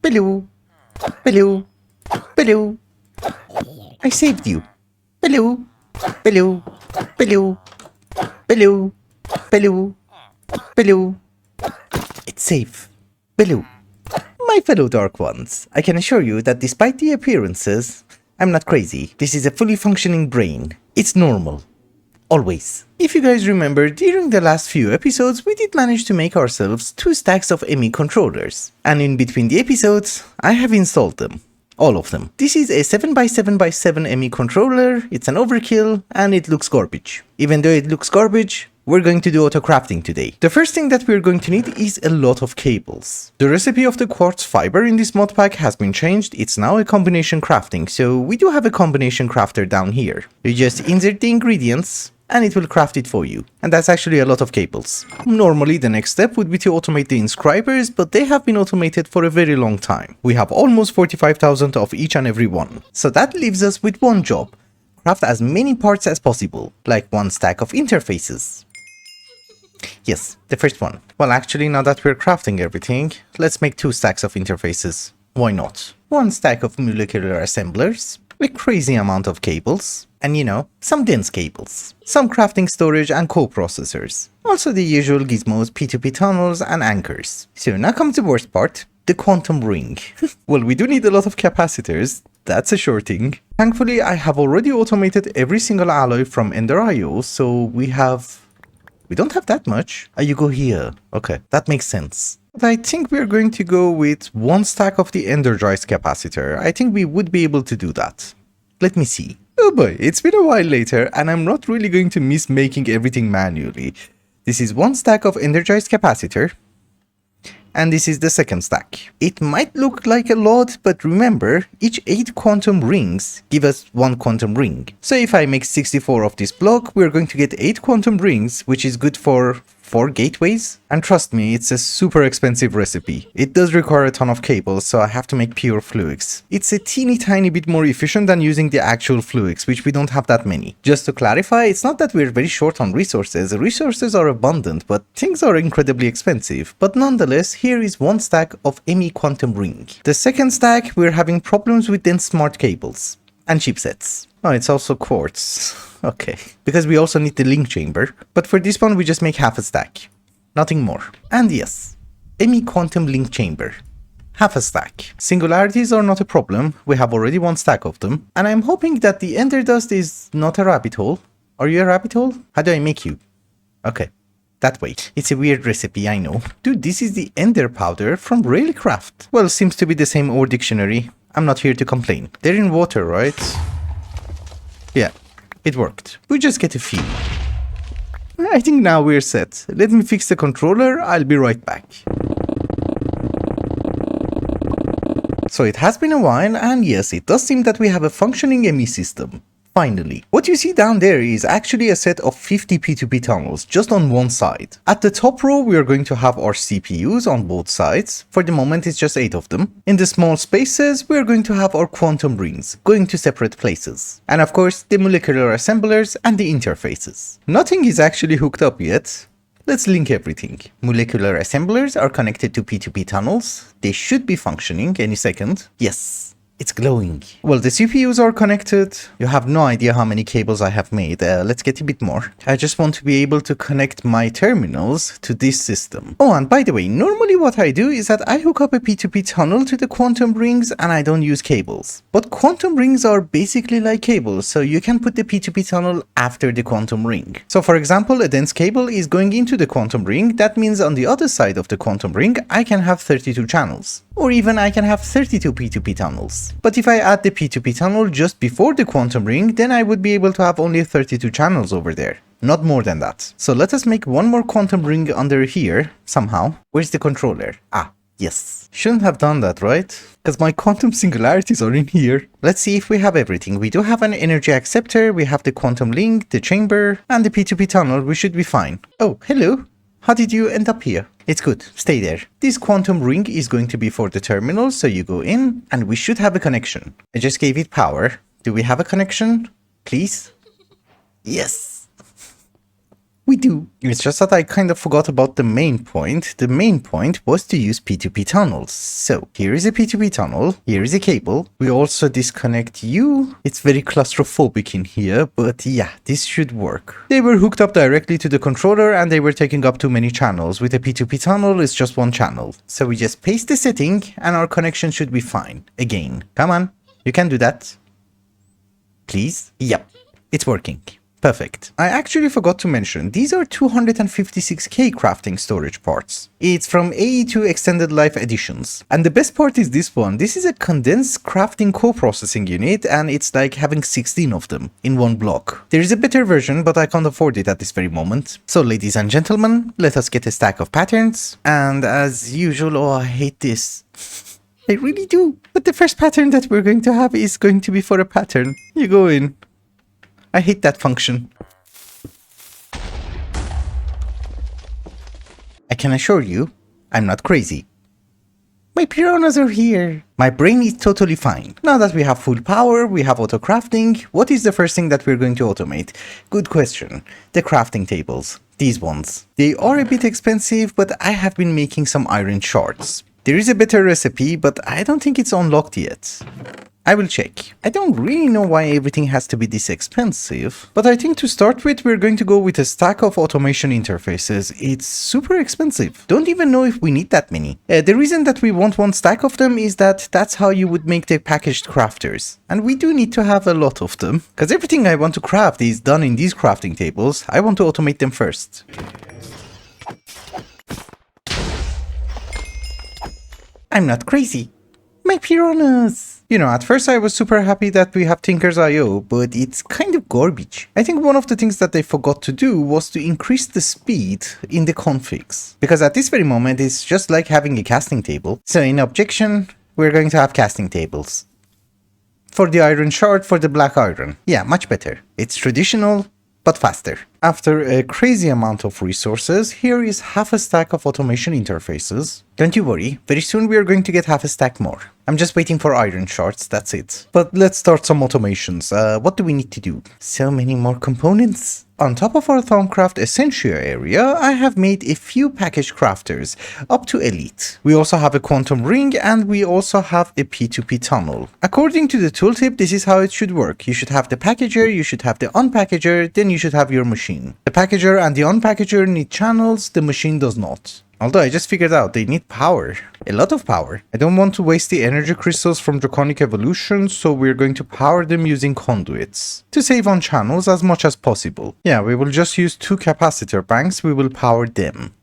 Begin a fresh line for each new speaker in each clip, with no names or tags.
Baloo. Baloo. Baloo. I saved you. Baloo. Baloo. Baloo. Baloo. Baloo. Baloo. It's safe. Baloo. My fellow Dark Ones, I can assure you that despite the appearances, I'm not crazy. This is a fully functioning brain. It's normal. Always. If you guys remember, during the last few episodes, we did manage to make ourselves 2 stacks of ME controllers. And in between the episodes, I have installed them. All of them. This is a 7x7x7 ME controller, it's an overkill, and it looks garbage. Even though it looks garbage, we're going to do autocrafting today. The first thing that we're going to need is a lot of cables. The recipe of the quartz fiber in this mod pack has been changed, it's now a combination crafting, so we do have a combination crafter down here. You just insert the ingredients, and it will craft it for you. And that's actually a lot of cables. Normally the next step would be to automate the inscribers, but they have been automated for a very long time. We have almost 45,000 of each and every one. So that leaves us with one job. Craft as many parts as possible, like 1 stack of interfaces. Yes, the first one. Well, actually, now that we're crafting everything, let's make 2 stacks of interfaces. Why not? 1 stack of molecular assemblers, a crazy amount of cables, and you know, some dense cables, some crafting storage and co-processors, also the usual gizmos, P2P tunnels and anchors. So now comes the worst part, the quantum ring. Well, we do need a lot of capacitors, that's a sure thing. Thankfully, I have already automated every single alloy from Ender.io, so we don't have that much. You go here. Okay, that makes sense. But I think we're going to go with 1 stack of the Energized capacitor. I think we would be able to do that. Let me see. Oh boy, it's been a while later and I'm not really going to miss making everything manually. This is 1 stack of Energized capacitor. And this is the second stack. It might look like a lot, but remember, each 8 quantum rings give us 1 quantum ring. So if I make 64 of this block, we're going to get 8 quantum rings, which is good for 4 gateways. And trust me, it's a super expensive recipe. It does require a ton of cables, so I have to make pure fluics. It's a teeny tiny bit more efficient than using the actual fluics, which we don't have that many. Just to clarify, it's not that we're very short on resources. Resources are abundant, but things are incredibly expensive. But nonetheless, here is 1 stack of ME quantum ring. The second stack, we're having problems with dense smart cables and chipsets. Oh, it's also quartz. Okay, because we also need the link chamber, but for this one we just make half a stack, nothing more. And yes, ME quantum link chamber, half a stack. Singularities are not a problem, we have already 1 stack of them, and I'm hoping that the ender dust is not a rabbit hole. Are you a rabbit hole? How do I make you? Okay, that way. It's a weird recipe, I know. Dude, this is the ender powder from Railcraft. Well, seems to be the same ore dictionary. I'm not here to complain. They're in water, right? Yeah. It worked. We just get a few. I think now we're set. Let me fix the controller, I'll be right back. So it has been a while, and yes, it does seem that we have a functioning ME system. Finally. What you see down there is actually a set of 50 P2P tunnels just on one side. At the top row we are going to have our CPUs on both sides. For the moment it's just 8 of them. In the small spaces we are going to have our quantum rings going to separate places. And of course the molecular assemblers and the interfaces. Nothing is actually hooked up yet. Let's link everything. Molecular assemblers are connected to P2P tunnels. They should be functioning any second. Yes. It's glowing. Well, the CPUs are connected. You have no idea how many cables I have made. Let's get a bit more. I just want to be able to connect my terminals to this system. Oh, and by the way, normally what I do is that I hook up a P2P tunnel to the quantum rings and I don't use cables. But quantum rings are basically like cables, so you can put the P2P tunnel after the quantum ring. So for example, a dense cable is going into the quantum ring. That means on the other side of the quantum ring, I can have 32 channels. Or even I can have 32 P2P tunnels. But if I add the P2P tunnel just before the quantum ring, then I would be able to have only 32 channels over there. Not more than that. So let us make 1 more quantum ring under here, somehow. Where's the controller? Ah, yes. Shouldn't have done that, right? Because my quantum singularities are in here. Let's see if we have everything. We do have an energy acceptor, we have the quantum link, the chamber, and the P2P tunnel. We should be fine. Oh, hello. How did you end up here? It's good, stay there. This quantum ring is going to be for the terminal, so you go in, and we should have a connection. I just gave it power. Do we have a connection? Please? Yes. We do. It's just that I kind of forgot about the main point. The main point was to use P2P tunnels. So here is a P2P tunnel. Here is a cable. We also disconnect you. It's very claustrophobic in here, but yeah, this should work. They were hooked up directly to the controller and they were taking up too many channels. With a P2P tunnel, it's just one channel. So we just paste the setting and our connection should be fine. Again, come on, you can do that. Please? Yep, it's working. Perfect. I actually forgot to mention, these are 256k crafting storage parts. It's from AE2 Extended Life Editions. And the best part is this one. This is a condensed crafting co-processing unit and it's like having 16 of them in one block. There is a better version, but I can't afford it at this very moment. So ladies and gentlemen, let us get a stack of patterns. And as usual, oh, I hate this. I really do. But the first pattern that we're going to have is going to be for a pattern. You go in. I hate that function. I can assure you, I'm not crazy. My piranhas are here. My brain is totally fine. Now that we have full power, we have auto crafting, what is the first thing that we're going to automate? Good question. The crafting tables. These ones. They are a bit expensive, but I have been making some iron shards. There is a better recipe, but I don't think it's unlocked yet. I will check. I don't really know why everything has to be this expensive, but I think to start with, we're going to go with a stack of automation interfaces. It's super expensive. Don't even know if we need that many. The reason that we want one stack of them is that that's how you would make the packaged crafters. And we do need to have a lot of them, because everything I want to craft is done in these crafting tables. I want to automate them first. I'm not crazy. My piranhas! You know, at first I was super happy that we have Tinker's.io, but it's kind of garbage. I think one of the things that they forgot to do was to increase the speed in the configs. Because at this very moment, it's just like having a casting table. So in objection, we're going to have casting tables. For the iron shard, for the black iron. Yeah, much better. It's traditional, but faster. After a crazy amount of resources, here is half a stack of automation interfaces. Don't you worry, very soon we are going to get half a stack more. I'm just waiting for iron shards, that's it. But let's start some automations. What do we need to do? So many more components. On top of our Thaumcraft Essentia area, I have made a few package crafters, up to Elite. We also have a quantum ring and we also have a P2P tunnel. According to the tooltip, this is how it should work. You should have the packager, you should have the unpackager, then you should have your machine. The packager and the unpackager need channels, the machine does not. Although I just figured out they need power. A lot of power. I don't want to waste the energy crystals from Draconic Evolution, so we're going to power them using conduits. To save on channels as much as possible. Yeah, we will just use 2 capacitor banks, we will power them.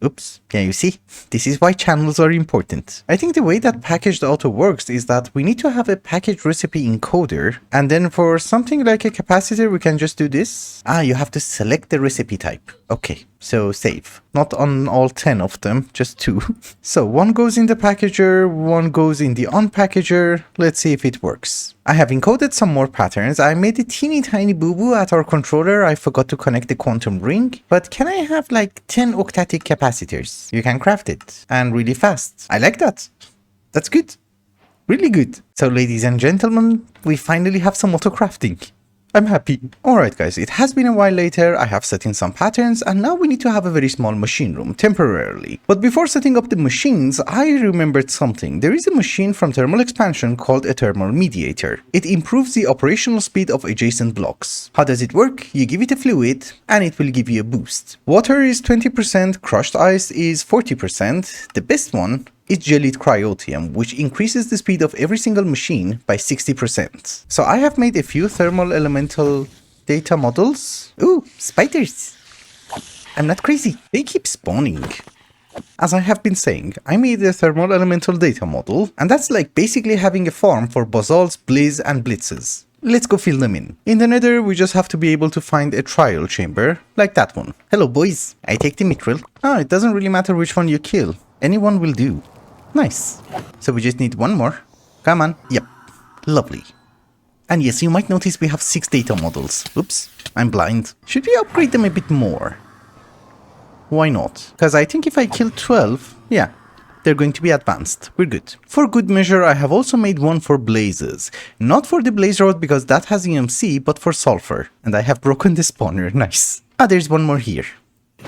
Oops. Yeah, you see? This is why channels are important. I think the way that packaged auto works is that we need to have a package recipe encoder, and then for something like a capacitor, we can just do this. Ah, you have to select the recipe type. Okay, so save. Not on all 10 of them, just 2. So one goes in the packager, one goes in the unpackager. Let's see if it works. I have encoded some more patterns. I made a teeny tiny boo-boo at our controller. I forgot to connect the quantum ring. But can I have like 10 octatic capacitors? You can craft it. And really fast. I like that. That's good. Really good. So ladies and gentlemen, we finally have some auto crafting. I'm happy. Alright guys, it has been a while later, I have set in some patterns and now we need to have a very small machine room, temporarily. But before setting up the machines, I remembered something. There is a machine from Thermal Expansion called a Thermal Mediator. It improves the operational speed of adjacent blocks. How does it work? You give it a fluid and it will give you a boost. Water is 20%, crushed ice is 40%. The best one is gelid cryotium, which increases the speed of every single machine by 60%. So I have made a few thermal elemental data models. Ooh, spiders! I'm not crazy. They keep spawning. As I have been saying, I made a thermal elemental data model, and that's like basically having a farm for basalts, blaze, and blitzes. Let's go fill them in. In the nether, we just have to be able to find a trial chamber, like that one. Hello boys, I take the mithril. Ah, it doesn't really matter which one you kill. Anyone will do. Nice. So we just need one more. Come on. Yep. Lovely. And yes, you might notice we have 6 data models. Oops, I'm blind. Should we upgrade them a bit more? Why not? Because I think if I kill 12, yeah, they're going to be advanced. We're good. For good measure, I have also made one for blazes. Not for the blaze rod because that has EMC, but for sulfur. And I have broken the spawner. Nice. Ah, there's one more here.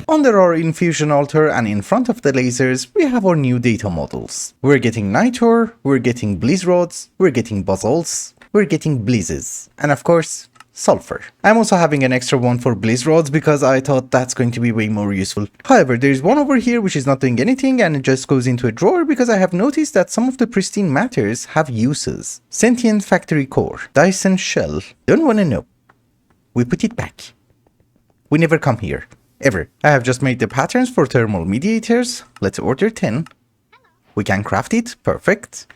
Under our infusion altar and in front of the lasers, we have our new data models. We're getting nitor, we're getting bliss rods, we're getting basalts, we're getting blizzes, and of course, sulfur. I'm also having an extra one for bliss rods because I thought that's going to be way more useful. However, there's one over here which is not doing anything and it just goes into a drawer because I have noticed that some of the pristine matters have uses. Sentient factory core, Dyson shell, don't wanna know. We put it back. We never come here. Ever. I have just made the patterns for thermal mediators. Let's order 10. We can craft it. Perfect.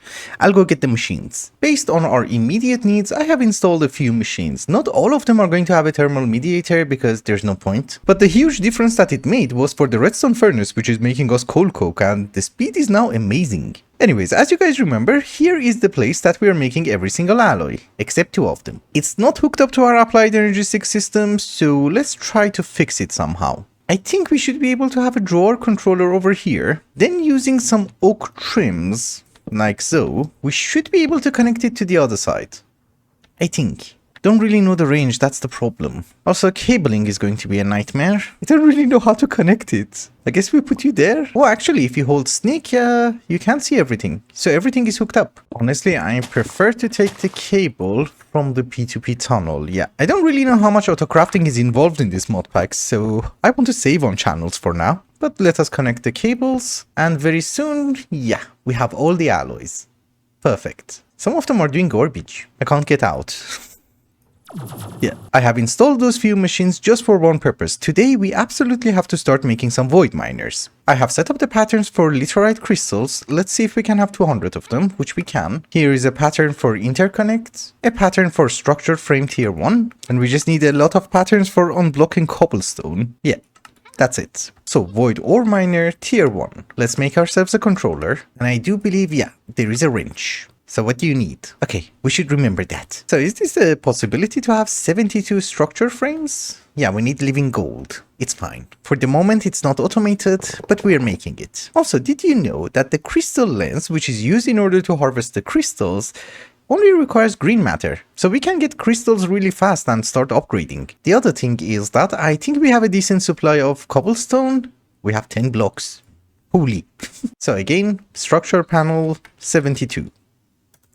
I'll go get the machines. Based on our immediate needs, I have installed a few machines. Not all of them are going to have a thermal mediator because there's no point. But the huge difference that it made was for the redstone furnace, which is making us coal coke, and the speed is now amazing. Anyways, as you guys remember, here is the place that we are making every single alloy, except 2 of them. It's not hooked up to our applied energy 6 system, so let's try to fix it somehow. I think we should be able to have a drawer controller over here. Then using some oak trims, like so, we should be able to connect it to the other side. I think. Don't really know the range, that's the problem. Also, cabling is going to be a nightmare. I don't really know how to connect it. I guess we put you there. Oh, actually, if you hold sneak, you can't see everything. So everything is hooked up. Honestly, I prefer to take the cable from the P2P tunnel. Yeah, I don't really know how much autocrafting is involved in this mod pack, so I want to save on channels for now. But let us connect the cables, and very soon, yeah, we have all the alloys. Perfect. Some of them are doing garbage. I can't get out. Yeah, I have installed those few machines just for one purpose. Today we absolutely have to start making some void miners. I have set up the patterns for literite crystals. Let's see if we can have 200 of them, which we can. Here is a pattern for interconnects, a pattern for structured frame tier 1, and we just need a lot of patterns for unblocking cobblestone. Yeah, that's it. So void ore miner tier 1. Let's make ourselves a controller, and I do believe, yeah, there is a wrench. So what do you need? Okay, we should remember that. So is this a possibility to have 72 structure frames? Yeah, we need living gold. It's fine. For the moment, it's not automated, but we are making it. Also, did you know that the crystal lens, which is used in order to harvest the crystals, only requires green matter? So we can get crystals really fast and start upgrading. The other thing is that I think we have a decent supply of cobblestone. We have 10 blocks. Holy. So again, structure panel 72.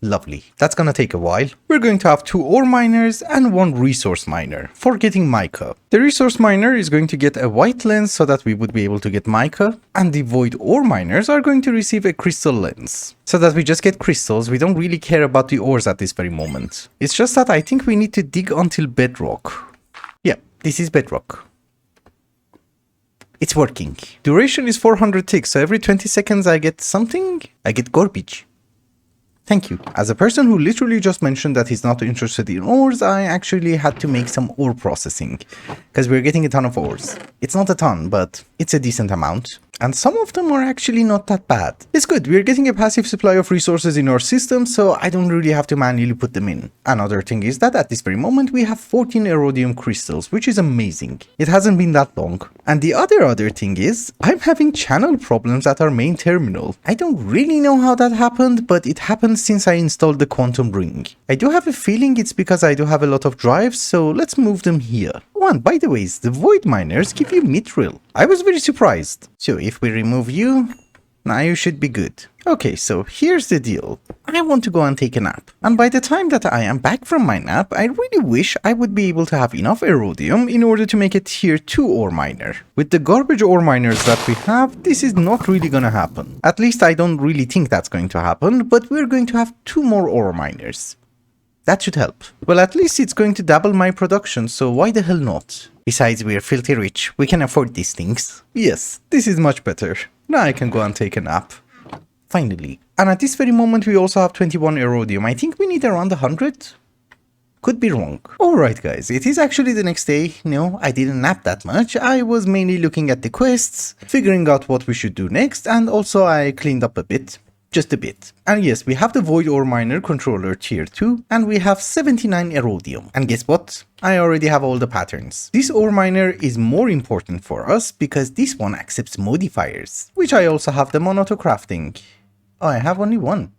Lovely. That's gonna take a while. We're going to have 2 ore miners and 1 resource miner for getting mica. The resource miner is going to get a white lens so that we would be able to get mica, and the void ore miners are going to receive a crystal lens so that we just get crystals. We don't really care about the ores at this very moment. It's just that I think we need to dig until bedrock. Yeah, this is bedrock. It's working. Duration is 400 ticks, so every 20 seconds I get something. I get garbage. Thank you. As a person who literally just mentioned that he's not interested in ores, I actually had to make some ore processing because we're getting a ton of ores. It's not a ton, but it's a decent amount. And some of them are actually not that bad. It's good, we're getting a passive supply of resources in our system, so I don't really have to manually put them in. Another thing is that at this very moment we have 14 erodium crystals, which is amazing. It hasn't been that long. And the other thing is, I'm having channel problems at our main terminal. I don't really know how that happened, but it happened since I installed the quantum ring. I do have a feeling it's because I do have a lot of drives, so let's move them here. One, by the way, the void miners give you mithril. I was very surprised. So if we remove you, now you should be good. Okay, so here's the deal. I want to go and take a nap. And by the time that I am back from my nap, I really wish I would be able to have enough erodium in order to make a tier 2 ore miner. With the garbage ore miners that we have, this is not really gonna happen. At least I don't really think that's going to happen, but we're going to have 2 more ore miners. That should help. Well, at least it's going to double my production, so why the hell not? Besides, we're filthy rich. We can afford these things. Yes, this is much better. Now I can go and take a nap. Finally. And at this very moment, we also have 21 erodium. I think we need around 100? Could be wrong. Alright guys, it is actually the next day. No, I didn't nap that much. I was mainly looking at the quests, figuring out what we should do next, and also I cleaned up a bit. Just a bit. And yes, we have the void ore miner controller tier 2, and we have 79 erodium. And guess what? I already have all the patterns. This ore miner is more important for us because this one accepts modifiers, which I also have them on autocrafting. Oh, I have only one.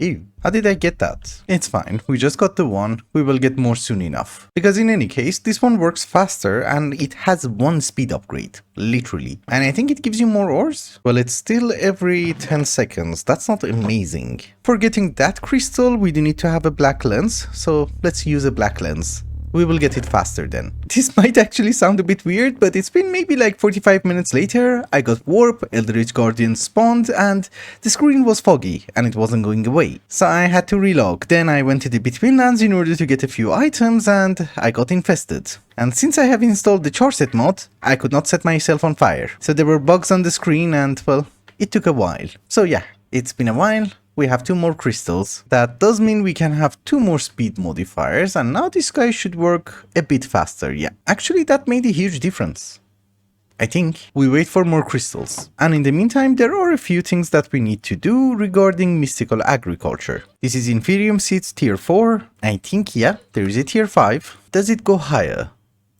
Ew, how did I get that? It's fine, we just got the one, we will get more soon enough. Because in any case, this one works faster and it has one speed upgrade, literally. And I think it gives you more ores? Well, it's still every 10 seconds, that's not amazing. For getting that crystal, we do need to have a black lens, so let's use a black lens. We will get it faster then. This might actually sound a bit weird, but it's been maybe like 45 minutes later, I got warp, Eldritch Guardian spawned, and the screen was foggy, and it wasn't going away. So I had to relog, then I went to the Between Lands in order to get a few items, and I got infested. And since I have installed the Charset mod, I could not set myself on fire. So there were bugs on the screen, and well, it took a while. So yeah, it's been a while. We have 2 more crystals. That does mean we can have 2 more speed modifiers, and now this guy should work a bit faster. Yeah, actually that made a huge difference. I think we wait for more crystals. And in the meantime, there are a few things that we need to do regarding mystical agriculture. This is Inferium Seeds tier 4. I think, yeah, there is a tier 5. Does it go higher?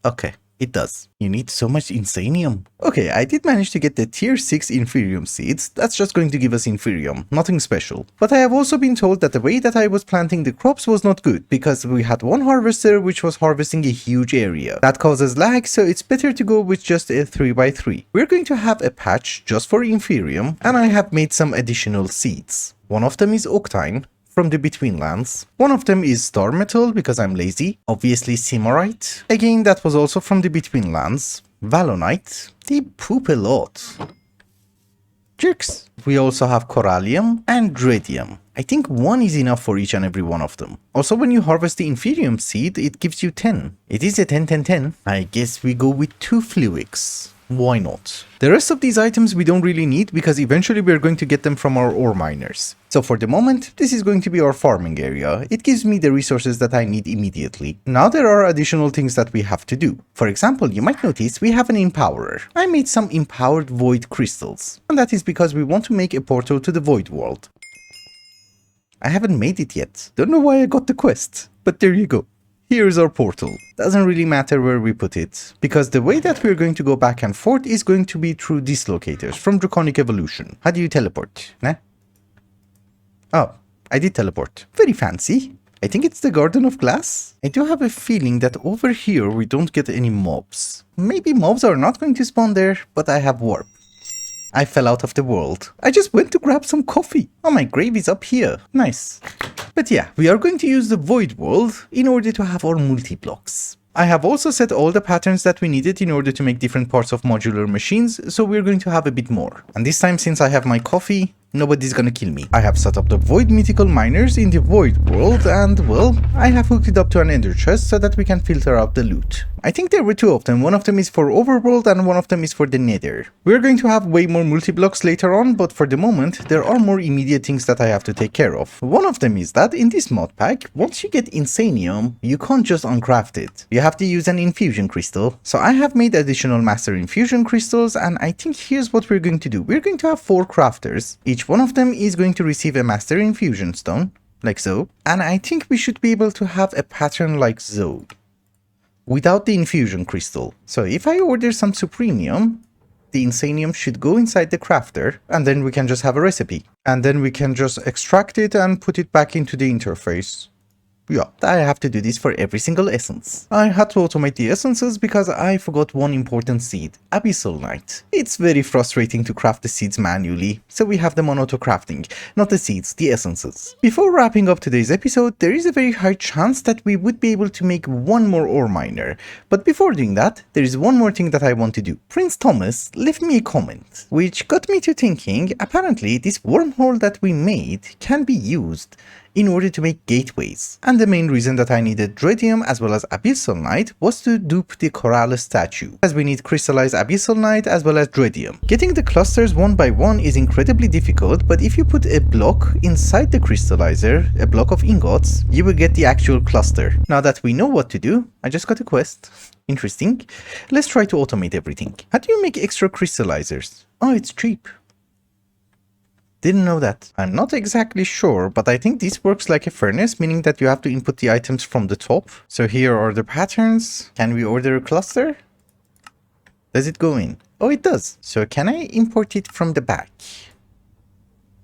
Okay. It does. You need so much Insanium. Okay, I did manage to get the tier 6 Inferium seeds. That's just going to give us Inferium, nothing special. But I have also been told that the way that I was planting the crops was not good, because we had one harvester which was harvesting a huge area. That causes lag, so it's better to go with just a 3x3. We're going to have a patch just for Inferium, and I have made some additional seeds. One of them is Octine, from the Between Lands. One of them is Star Metal because I'm lazy. Obviously Simorite. Again, that was also from the Between Lands. Valonite. They poop a lot. Jerks. We also have Corallium and Dredium. I think 1 is enough for each and every one of them. Also, when you harvest the Inferium seed, it gives you 10. It is a 10-10-10. I guess we go with 2 Fluix. Why not? The rest of these items we don't really need because eventually we're going to get them from our ore miners. So for the moment, this is going to be our farming area. It gives me the resources that I need immediately. Now there are additional things that we have to do. For example, you might notice we have an Empowerer. I made some empowered void crystals. And that is because we want to make a portal to the void world. I haven't made it yet. Don't know why I got the quest, but there you go. Here's our portal. Doesn't really matter where we put it, because the way that we're going to go back and forth is going to be through dislocators from Draconic Evolution. How do you teleport? Nah? Oh, I did teleport. Very fancy. I think it's the Garden of Glass. I do have a feeling that over here we don't get any mobs. Maybe mobs are not going to spawn there, but I have warp. I fell out of the world. I just went to grab some coffee. Oh, my grave is up here. Nice. But yeah, we are going to use the void world in order to have our multi-blocks. I have also set all the patterns that we needed in order to make different parts of modular machines, so we're going to have a bit more. And this time, since I have my coffee, nobody's gonna kill me. I have set up the void mythical miners in the void world, and well, I have hooked it up to an ender chest so that we can filter out the loot. I think there were 2 of them. One of them is for overworld and one of them is for the nether. We're going to have way more multi-blocks later on, but for the moment there are more immediate things that I have to take care of. One of them is that in this mod pack, once you get Insanium, you can't just uncraft it. You have to use an infusion crystal. So I have made additional master infusion crystals, and I think here's what we're going to do. We're going to have 4 crafters. Each one of them is going to receive a master infusion stone, like so. And I think we should be able to have a pattern like so, without the infusion crystal. So if I order some supremium, the insanium should go inside the crafter, and then we can just have a recipe. And then we can just extract it and put it back into the interface. Yeah, I have to do this for every single essence. I had to automate the essences because I forgot one important seed, Abyssal Knight. It's very frustrating to craft the seeds manually, so we have them on autocrafting, not the seeds, the essences. Before wrapping up today's episode, there is a very high chance that we would be able to make one more ore miner. But before doing that, there is one more thing that I want to do. Prince Thomas left me a comment, which got me to thinking, apparently this wormhole that we made can be used in order to make gateways. And the main reason that I needed Dredium as well as Abyssal Knight was to dupe the Coral statue, as we need crystallized Abyssal Knight as well as Dredium. Getting the clusters one by one is incredibly difficult, but if you put a block inside the crystallizer, a block of ingots, you will get the actual cluster. Now that we know what to do, I just got a quest. Interesting. Let's try to automate everything. How do you make extra crystallizers? Oh, it's cheap. Didn't know that. I'm not exactly sure, but I think this works like a furnace, meaning that you have to input the items from the top. So here are the patterns. Can we order a cluster? Does it go in? Oh, it does. So can I import it from the back?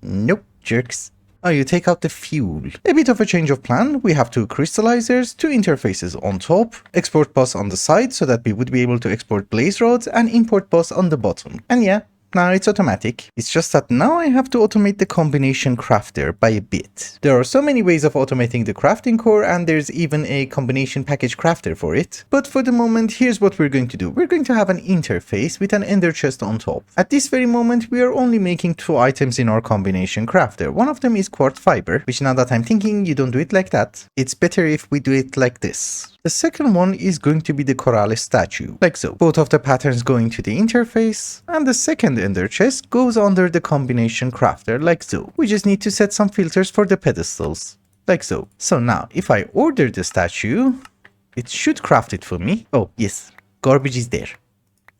Nope, jerks. Oh, you take out the fuel. A bit of a change of plan. We have two crystallizers, two interfaces on top, export bus on the side so that we would be able to export blaze rods, and import bus on the bottom. And yeah, now it's automatic. It's just that now I have to automate the combination crafter by a bit. There are so many ways of automating the crafting core, and there's even a combination package crafter for it. But for the moment, here's what we're going to do. We're going to have an interface with an ender chest on top. At this very moment, we are only making two items in our combination crafter. One of them is quartz fiber, which now that I'm thinking, you don't do it like that. It's better if we do it like this. The second one is going to be the Corales statue, like so. Both of the patterns go into the interface, and the second ender chest goes under the combination crafter, like so. We just need to set some filters for the pedestals, like so. So now, if I order the statue, it should craft it for me. Oh, yes, garbage is there.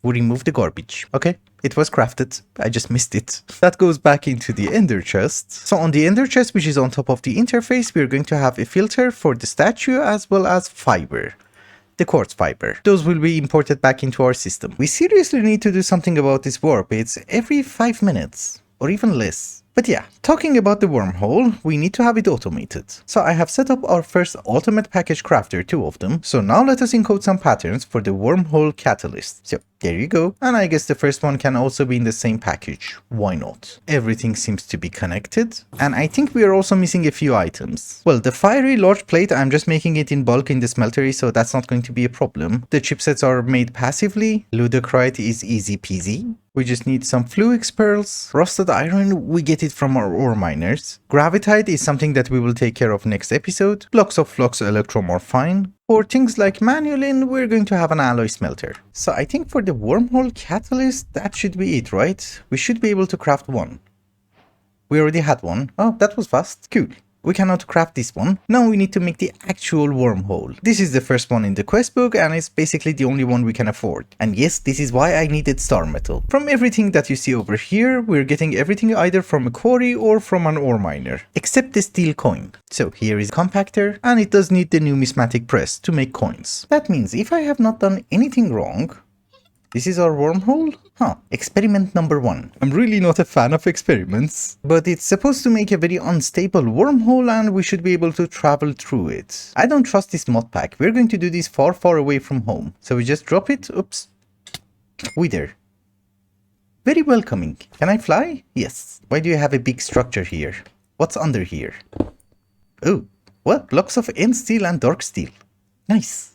We remove the garbage. Okay, it was crafted. I just missed it. That goes back into the ender chest. So on the ender chest, which is on top of the interface, we're going to have a filter for the statue as well as fiber. The quartz fiber. Those will be imported back into our system. We seriously need to do something about this warp. It's every 5 minutes or even less. But yeah, talking about the wormhole, we need to have it automated. So I have set up our first ultimate package crafter, two of them. So now let us encode some patterns for the wormhole catalyst. So there you go. And I guess the first one can also be in the same package. Why not? Everything seems to be connected. And I think we are also missing a few items. Well, the fiery large plate, I'm just making it in bulk in the smeltery, so that's not going to be a problem. The chipsets are made passively. Ludocrite is easy peasy. We just need some Fluix pearls. Rusted iron, we get it from our ore miners. Gravitite is something that we will take care of next episode. Blocks of flux electrum are fine. For things like manualin, we're going to have an alloy smelter. So I think for the wormhole catalyst, that should be it, right? We should be able to craft one. We already had one. Oh, that was fast. Cool. We cannot craft this one. Now we need to make the actual wormhole. This is the first one in the quest book, and it's basically the only one we can afford. And yes, this is why I needed star metal. From everything that you see over here, we're getting everything either from a quarry or from an ore miner, except the steel coin. So here is a compactor, and it does need the numismatic press to make coins. That means if I have not done anything wrong, this is our wormhole? Huh. Experiment number 1. I'm really not a fan of experiments, but it's supposed to make a very unstable wormhole and we should be able to travel through it. I don't trust this mod pack. We're going to do this far, far away from home. So we just drop it. Oops. Wither. Very welcoming. Can I fly? Yes. Why do you have a big structure here? What's under here? Oh, what? Blocks of end steel and dark steel. Nice.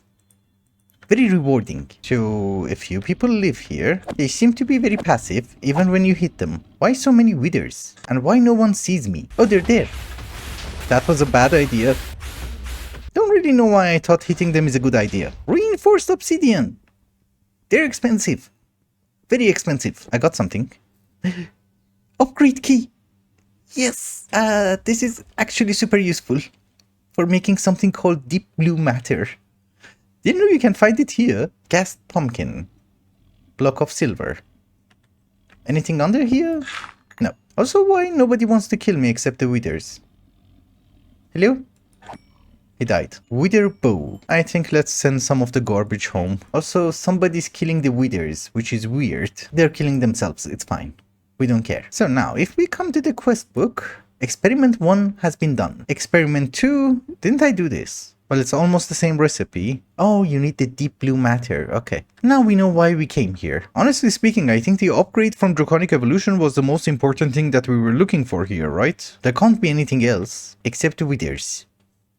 Very rewarding. So a few people live here. They seem to be very passive, even when you hit them. Why so many withers? And why no one sees me? Oh, they're there. That was a bad idea. Don't really know why I thought hitting them is a good idea. Reinforced obsidian. They're expensive. Very expensive. I got something. Upgrade key. Yes. This is actually super useful for making something called deep blue matter. Didn't know you can find it here. Cast pumpkin. Block of silver. Anything under here? No. Also, why nobody wants to kill me except the withers? Hello? He died. Wither bow. I think let's send some of the garbage home. Also, somebody's killing the withers, which is weird. They're killing themselves. It's fine. We don't care. So now, if we come to the quest book, experiment 1 has been done. Experiment 2, didn't I do this? Well, it's almost the same recipe. Oh, you need the deep blue matter. Okay. Now we know why we came here. Honestly speaking, I think the upgrade from Draconic Evolution was the most important thing that we were looking for here, right? There can't be anything else except the withers.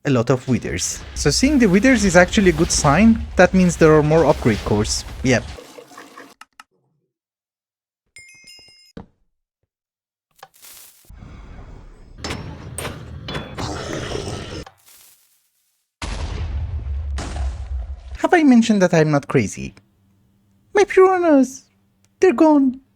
A lot of withers. So seeing the withers is actually a good sign. That means there are more upgrade cores. Yep. Have I mentioned that I'm not crazy? My piranhas! They're gone!